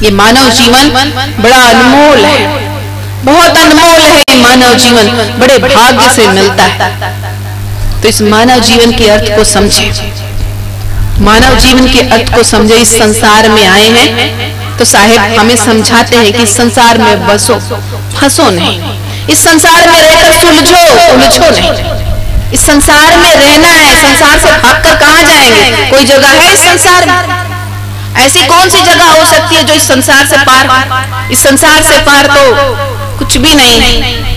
ये मानव जीवन बड़ा अनमोल है, बहुत अनमोल है। ये मानव जीवन बड़े भाग्य से मिलता है। तो इस मानव जीवन के अर्थ को समझे, मानव जीवन के अर्थ को समझे। इस संसार में आए हैं तो साहेब हमें समझाते हैं कि इस संसार में बसो, फंसो नहीं। इस संसार में रहकर सुलझो, उलझो नहीं। इस संसार में रहना है, संसार से भागकर कहां जाएंगे? कोई जगह है इस संसार में? ऐसी कौन सी जगह हो सकती है जो इस संसार से पार? इस संसार से पार तो कुछ भी नहीं है।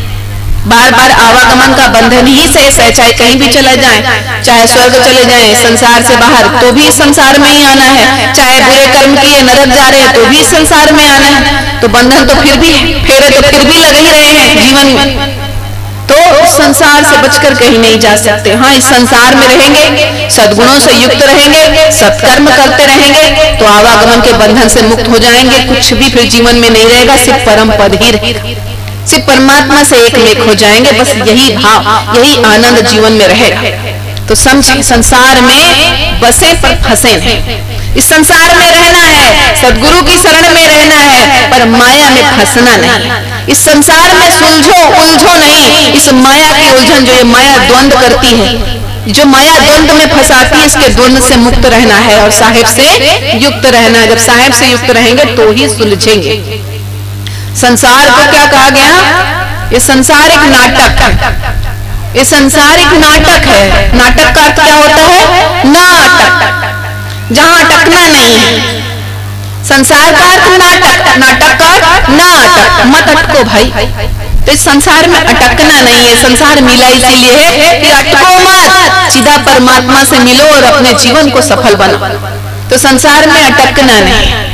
बार बार आवागमन का बंधन ही शेष है। चाहे कहीं भी चले जाएं, चाहे स्वर्ग चले जाएं, संसार से बाहर तो भी संसार में ही आना है। चाहे बुरे कर्म किए नरक जा रहे हैं तो भी संसार में आना है। तो बंधन तो फिर भी, फेरे तो फिर भी लग ही रहे हैं जीवन में। तो संसार से बचकर कहीं नहीं जा सकते। हाँ, इस संसार में रहेंगे, सद्गुणों से युक्त रहेंगे, सत्कर्म करते रहेंगे तो आवागमन के बंधन से मुक्त हो जाएंगे। कुछ भी फिर जीवन में नहीं रहेगा, सिर्फ परम पद ही रहेगा, सिर्फ परमात्मा से एक हो जाएंगे। बस यही भाव, यही आनंद जीवन में रहेगा। तो समझे, संसार में बसे पर फंसे नहीं। इस संसार में रहना है, सद्गुरु की शरण में रहना है, पर माया में फंसना नहीं। इस संसार में सुलझो, उलझो नहीं। इस माया की उलझन, जो ये माया द्वंद करती है, जो माया द्वंद में फंसाती है, इसके द्वंद से मुक्त रहना है और साहेब से युक्त रहना है। जब साहेब से युक्त रहेंगे तो ही सुलझेंगे। संसार को क्या कहा गया? ये संसार एक नाटक है। ये संसार एक नाटक है। नाटक का अर्थ क्या होता है? नाटक, जहां अटकना नहीं है। संसार का अर्थ नाटक, नाटक का अर्थ नाटक, मत अटको भाई। तो इस संसार में अटकना नहीं है। संसार मिला इसीलिए है कि अटको मत, सीधा परमात्मा से मिलो और अपने जीवन को सफल बनाओ। तो संसार में अटकना नहीं।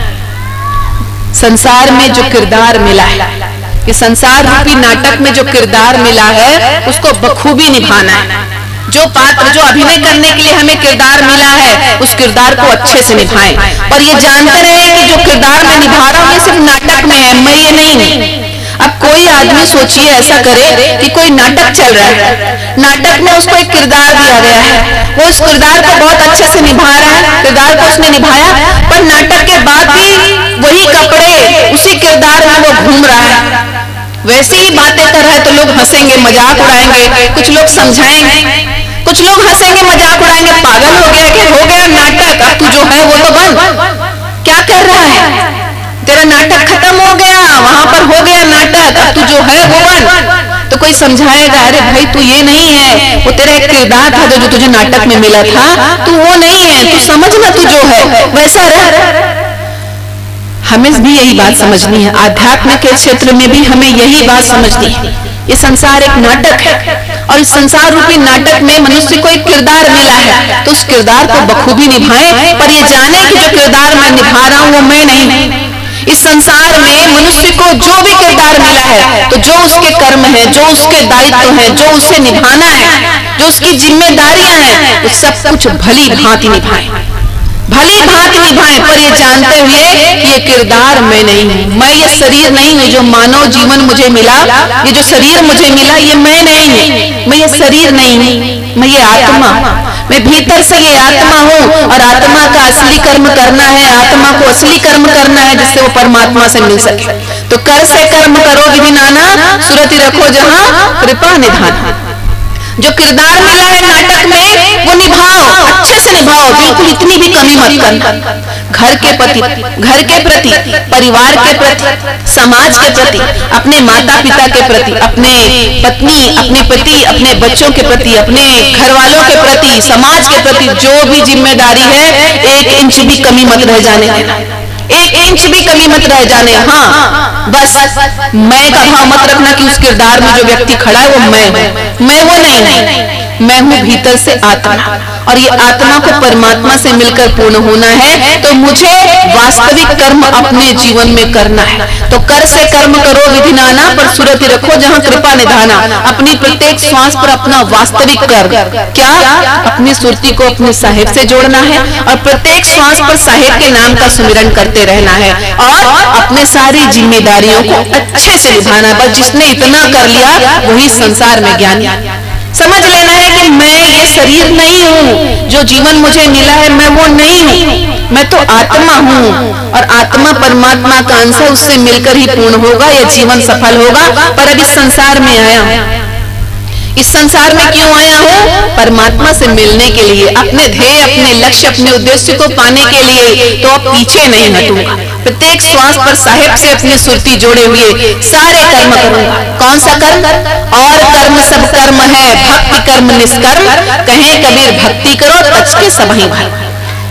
संसार में जो किरदार मिला है, कि संसार रूपी नाटक में जो किरदार मिला है उसको बखूबी निभाना है। जो पात्र, जो अभिनय करने के लिए हमें किरदार मिला है, उस किरदार को अच्छे से निभाएं। और ये जानते रहे कि जो किरदार मैं निभा रहा हूँ ये सिर्फ नाटक में है, मैं ये नहीं। अब कोई आदमी सोचिए ऐसा करे कि कोई नाटक चल रहा है, नाटक में उसको एक किरदार दिया गया है, वो उस किरदार को बहुत अच्छे से निभा रहा है, किरदार को उसने निभाया, पर नाटक के बाद भी वही कपड़े, उसी किरदार में वो घूम रहा है, वैसी ही बातें कर रहा है। तो लोग हंसेंगे, मजाक उड़ाएंगे, कुछ लोग समझाएंगे, कुछ लोग हंसेंगे, मजाक उड़ाएंगे, पागल हो गया, क्या हो गया नाटक, अब तू जो है वो तो बन, क्या कर रहा है, तेरा नाटक खत्म हो गया, वहां पर हो गया नाटक, अब तू जो है वो बन। तो कोई समझाएगा, अरे भाई तू ये नहीं है, वो तेरा एक किरदार था जो तुझे नाटक में मिला था, तू वो नहीं है, तू समझना तू जो है वैसा रह। हमें भी यही बात समझनी है, आध्यात्म के क्षेत्र में भी हमें यही बात समझनी है। ये संसार एक नाटक है और इस संसार रूपी नाटक में मनुष्य को एक किरदार मिला है, तो उस किरदार को बखूबी निभाएं, पर ये जाने कि जो किरदार मैं निभा रहा हूं वो मैं नहीं। इस संसार में मनुष्य को जो भी किरदार मिला है, तो जो उसके कर्म है, जो उसके दायित्व है, जो उसे निभाना है, जो उसकी जिम्मेदारियां हैं, वो सब कुछ भली भांति निभाएं, भली भांति निभाएं, पर ये जानते हुए कि ये किरदार मैं नहीं हूं, मैं ये शरीर नहीं हूं। जो मानव जीवन मुझे मिला, ये जो शरीर मुझे मिला, ये मैं नहीं हूं, मैं ये शरीर नहीं हूं, मैं ये आत्मा, मैं भीतर से ये आत्मा हूं। और आत्मा का असली कर्म करना है, आत्मा को असली कर्म करना है जिससे वो परमात्मा से मिल सके। तो कर से कर्म करो विधि नाना, सुरति रखो जहां कृपा निधान। जो किरदार मिला है नाटक में वो निभाओ, अच्छे से निभाओ, बिल्कुल इतनी भी कमी मत करना। घर के प्रति, परिवार के प्रति, समाज के प्रति, अपने माता पिता के प्रति, अपने पत्नी, अपने पति, अपने बच्चों के प्रति, अपने घर वालों के प्रति, समाज के प्रति जो भी जिम्मेदारी है, 1 इंच भी कमी मत रह जाने देना, 1 इंच भी कमी मत रह जाने। हाँ, बस मैं का भाव मत रखना कि उस किरदार में जो व्यक्ति खड़ा है वो मैं हूं, मैं वो नहीं, मैं हूं भीतर से आत्मा। और ये आत्मा को परमात्मा से मिलकर पूर्ण होना है, तो मुझे वास्तविक कर्म अपने जीवन में करना है। तो कर से कर्म करो विधि नाना, पर सुरति रखो जहां कृपा निधाना। अपनी प्रत्येक श्वास पर अपना वास्तविक कर्म क्या, अपनी सुरति को अपने साहेब से जोड़ना है और प्रत्येक श्वास पर साहेब के नाम का सुमिरन करते रहना है और अपने सारी जिम्मेदारियों को अच्छे से निभाना। बस जिसने इतना कर लिया वही संसार में ज्ञानी। समझ लेना है कि मैं ये शरीर नहीं हूँ, जो जीवन मुझे मिला है मैं वो नहीं हूँ, मैं तो आत्मा हूँ और आत्मा परमात्मा का अंश है, उससे मिलकर ही पूर्ण होगा, यह जीवन सफल होगा। पर अब इस संसार में आया हूँ, इस संसार में क्यों आया हूँ? परमात्मा से मिलने के लिए, अपने ध्येय, अपने लक्ष्य, अपने उद्देश्य को पाने के लिए। तो अब पीछे नहीं हटूंगा, प्रत्येक श्वास पर साहेब से अपनी सुरती जोड़े हुए सारे कर्म करूंगा। कौन सा कर्म? और कर्म सब कर्म है, भक्ति कर्म निष्कर्म, कहे कबीर भक्ति करो तज के सबहि भय।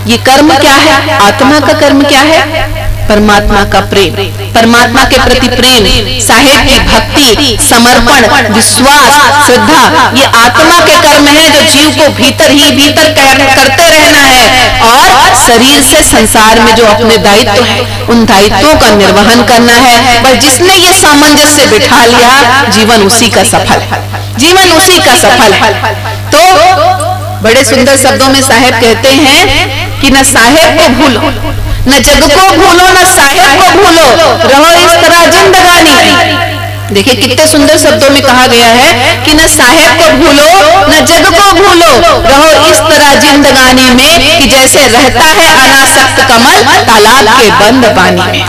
ये कर्म क्या है? आत्मा का कर्म क्या है? परमात्मा का प्रेम, परमात्मा के प्रति प्रेम, साहेब की भक्ति, समर्पण, विश्वास, श्रद्धा, ये आत्मा के कर्म है जो जीव को भीतर ही भीतर करते रहना है और शरीर से संसार में जो अपने दायित्व है उन दायित्वों का निर्वहन करना है। बस जिसने ये सामंजस्य बिठा लिया, जीवन उसी का सफल है, जीवन उसी का सफल है। तो बड़े सुंदर शब्दों में साहेब कहते हैं कि न साहेब को भूलो, न जग को भूलो, न साहेब को भूलो, रहो इस तरह जिंदगानी। देखिए कितने सुंदर शब्दों में कहा गया है कि न साहेब को भूलो, न जग को भूलो, रहो इस तरह जिंदगानी में कि जैसे रहता है अनासक्त कमल तालाब के बंद पानी में।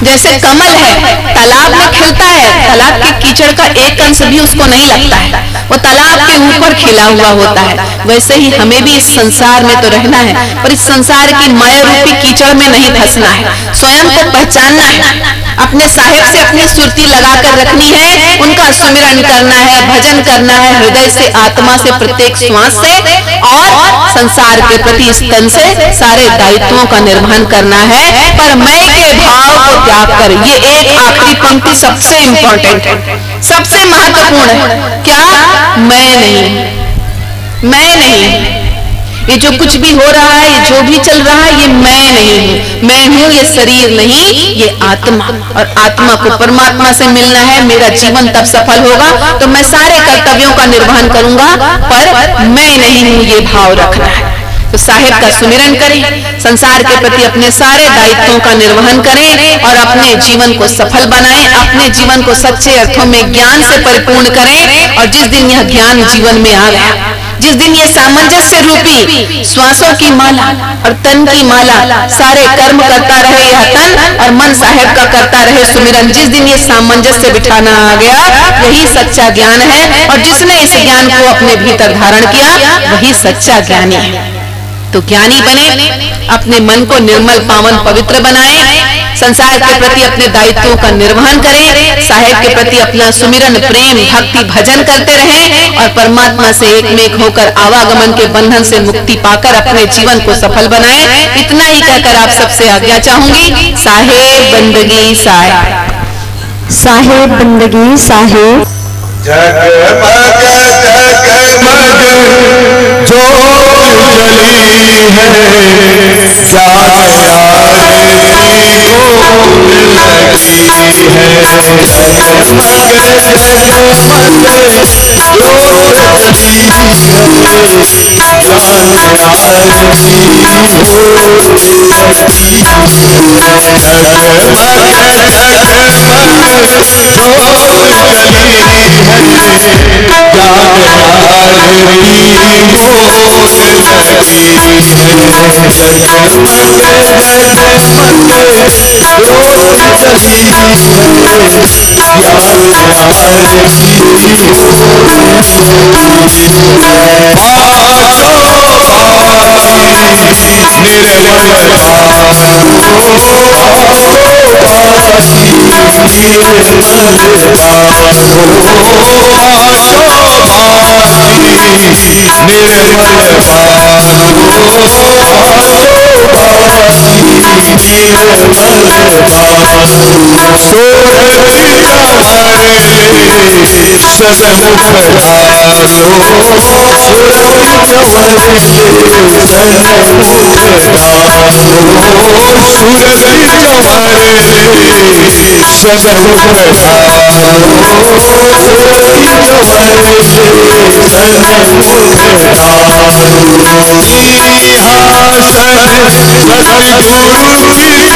जैसे कमल है तालाब में खिलता है, तालाब के कीचड़ का एक अंश भी उसको नहीं लगता है, वो तालाब के ऊपर खिला हुआ होता है। वैसे ही हमें भी इस संसार में तो रहना है, पर इस संसार की माया रूपी कीचड़ में नहीं फंसना है, स्वयं को पहचानना है, अपने साहेब से अपनी सुरती लगाकर रखनी है, उनका सुमिरन करना है, भजन करना है हृदय से, आत्मा से, प्रत्येक श्वास से, और संसार के प्रति इस तन से सारे दायित्वों का निर्वहन करना है। पर मैं के भाव को त्याग कर, ये एक आखिरी पंक्ति सबसे इंपॉर्टेंट है, सबसे महत्वपूर्ण है। क्या? मैं नहीं, मैं नहीं, ये जो कुछ भी हो रहा है, ये जो भी चल रहा है, ये मैं नहीं हूँ, मैं हूँ ये शरीर नहीं, ये आत्मा, और आत्मा को परमात्मा से मिलना है। मेरा जीवन तब सफल होगा तो मैं सारे कर्तव्यों का निर्वहन करूंगा, पर मैं नहीं हूँ ये भाव रखना है। तो साहेब का सुमिरन करें, संसार के प्रति अपने सारे दायित्वों का निर्वहन करें और अपने जीवन को सफल बनाएं, अपने जीवन को सच्चे अर्थों में ज्ञान से परिपूर्ण करें। और जिस दिन यह ज्ञान जीवन में आ गया, जिस दिन ये सामंजस्य रूपी श्वासों की माला और तन की माला, सारे कर्म करता रहे यह तन और मन साहेब का करता रहे सुमिरन, जिस दिन ये सामंजस्य बिठाना आ गया, यही सच्चा ज्ञान है। और जिसने इस ज्ञान को अपने भीतर धारण किया वही सच्चा ज्ञानी है। तो ज्ञानी बने, अपने मन को निर्मल पावन पवित्र बनाएं, संसार के प्रति अपने दायित्वों का निर्वहन करें, साहेब के प्रति अपना सुमिरन, प्रेम, भक्ति, भजन करते रहें और परमात्मा से एक में एक होकर आवागमन के बंधन से मुक्ति पाकर अपने जीवन को सफल बनाएं। इतना ही कहकर आप सबसे आज्ञा चाहूंगी। साहेब बंदगी साहेब, साहेब बंदगी साहेब। जगमग जगमग ज्योत जली है, जान यारी बोल लगी है। जगमग जगमग ज्योत जली है, जान यारी बोल लगी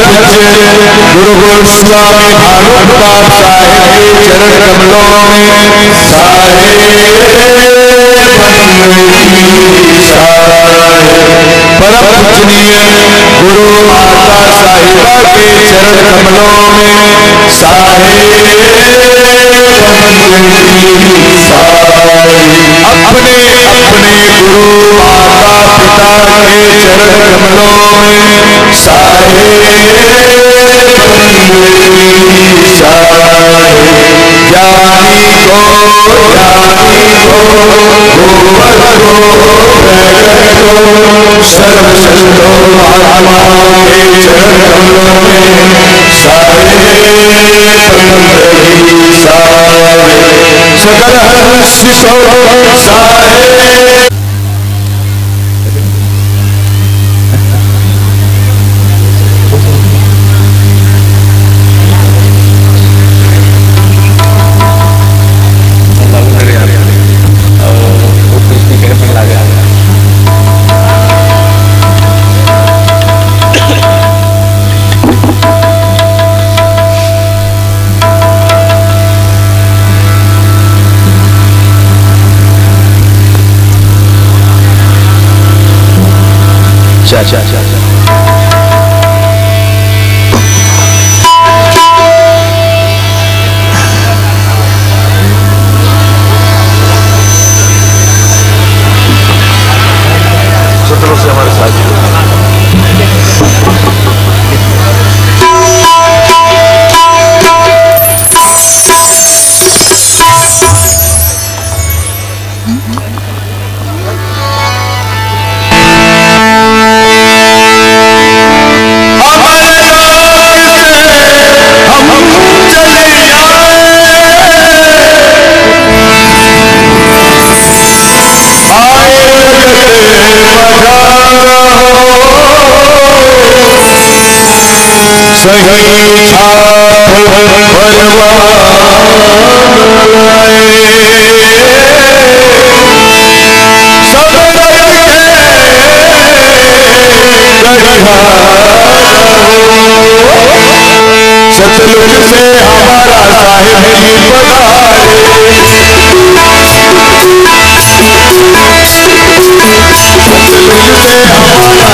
गुरु गोस्वामी भागवत साहिब के चरण कमलों में सारे परम पूजनीय गुरु माता साहिबा के चरण कमलों में सारे अपने अपने गुरु माता पिता के चरण कमलों में सारे ज्ञानी को गोवर को प्रगट को सर्व संतो महात्माओं के चरण कमलों में सारे सकल हर्ष सारे सतलुज से हमारा साहिब जी पधारे सतलुज से हमारा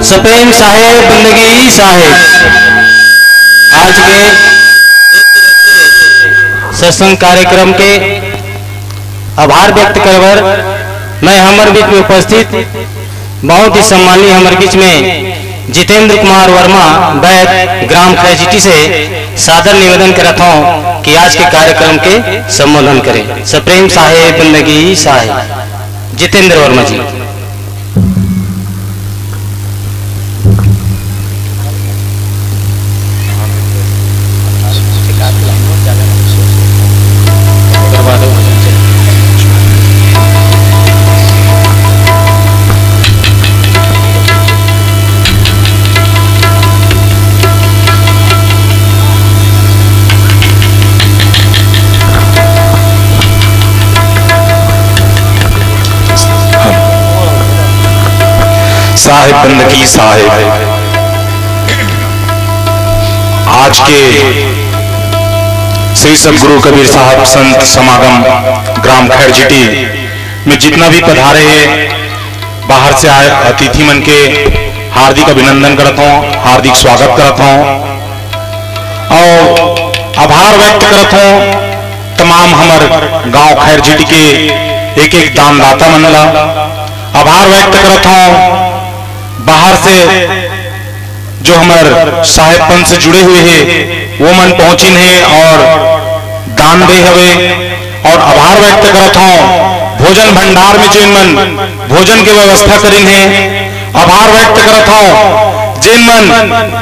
सपेम साहेब बंदगी साहेब आज के सत्संग कार्यक्रम के आभार व्यक्त करवर मैं हमारे बीच में उपस्थित बहुत ही सम्मानीय हमारे बीच में जितेंद्र कुमार वर्मा वैद ग्राम खैजिटी से सादर निवेदन करता हूँ कि आज के कार्यक्रम के संबोधन करें। सप्रेम साहेब बंदगी साहेब जितेंद्र वर्मा जी। साहेब बंदगी साहेब आज के श्री सदगुरु कबीर साहब संत समागम ग्राम खैरजिटी में जितना भी पधारे हैं बाहर से आए अतिथि मन के हार्दिक अभिनंदन करता हूँ, हार्दिक स्वागत करता हूँ और आभार व्यक्त करता हूँ तमाम हमार गांव खैरजिटी के एक एक दानदाता मनला। आभार व्यक्त करता हूँ बाहर से जो हमारे साहेबपन से जुड़े हुए हैं वो मन पहुंचिन है और दान दे हवे। और आभार व्यक्त करता हूँ भोजन भंडार में जिन मन भोजन की व्यवस्था करीन है। आभार व्यक्त करता हूँ जिन मन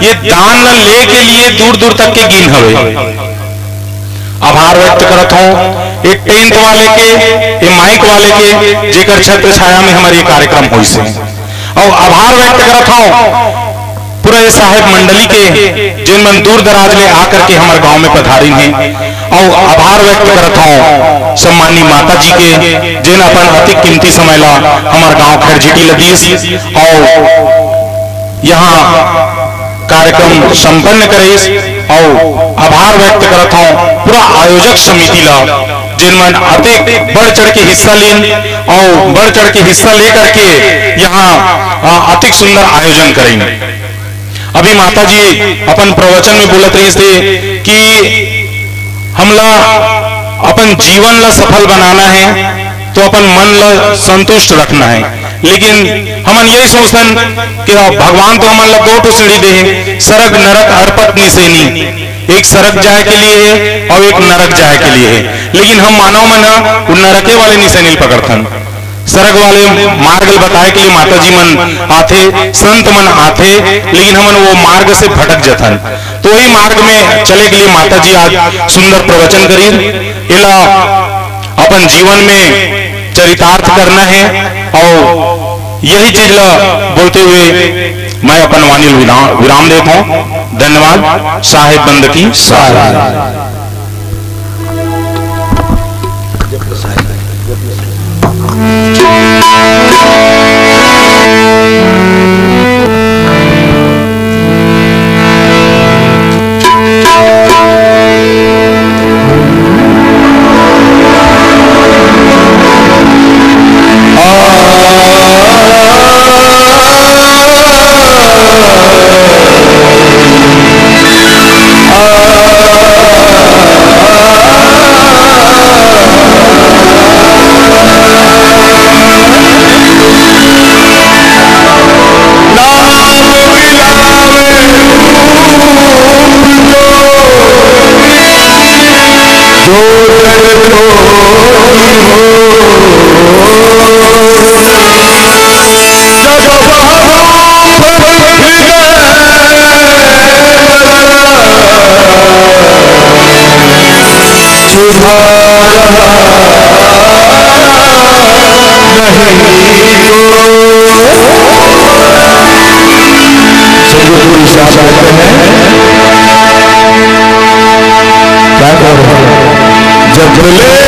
ये दान न ले के लिए दूर दूर तक के गिन हवे। आभार व्यक्त करता हूँ एक टेंट वाले के एक माइक वाले के जेकर छत्र छाया में हमारे कार्यक्रम हुई से। और आभार व्यक्त करता हूँ पूरे साहेब मंडली के जिन मन दूर दराज ले आकर के हमारे गांव में पधारी हैं। और आभार व्यक्त करता हूँ सम्मानी माता जी के जिन अपन अति कीमती समय ला हमारे गांव खैरजिटी लदीस और यहाँ कार्यक्रम संपन्न करेस। और आभार व्यक्त करता हूँ पूरा आयोजक समिति ला जिन मन अधिक बढ़ चढ़ के हिस्सा लेन और बढ़ चढ़ के हिस्सा लेकर के यहाँ अधिक सुंदर आयोजन करेंगे। अभी माता जी अपन प्रवचन में बोलत रही थे कि हमला अपन जीवन ला सफल बनाना है तो अपन मन ला संतुष्ट रखना है। लेकिन हमन यही सोचन कि भगवान तो हमन ला दो सीढ़ी दे सरग नरक अर्पत निसेनी, एक सरग जाए के लिए है और एक नरक जाए के लिए है। लेकिन हम मानव मन नरके वाले निसेनी पकड़थन, सरग वाले मार्ग बताए के लिए माता जी मन आथे संत मन आथे लेकिन हमन वो मार्ग से भटक जाथन। तो वही मार्ग में चले के लिए माता जी आज सुंदर प्रवचन करी। इला अपन जीवन में चरितार्थ करना है और यही चीज ला बोलते हुए मैं अपन वाणी विराम देता हूँ। धन्यवाद। साहेब बंदगी साहेब। जब जब ले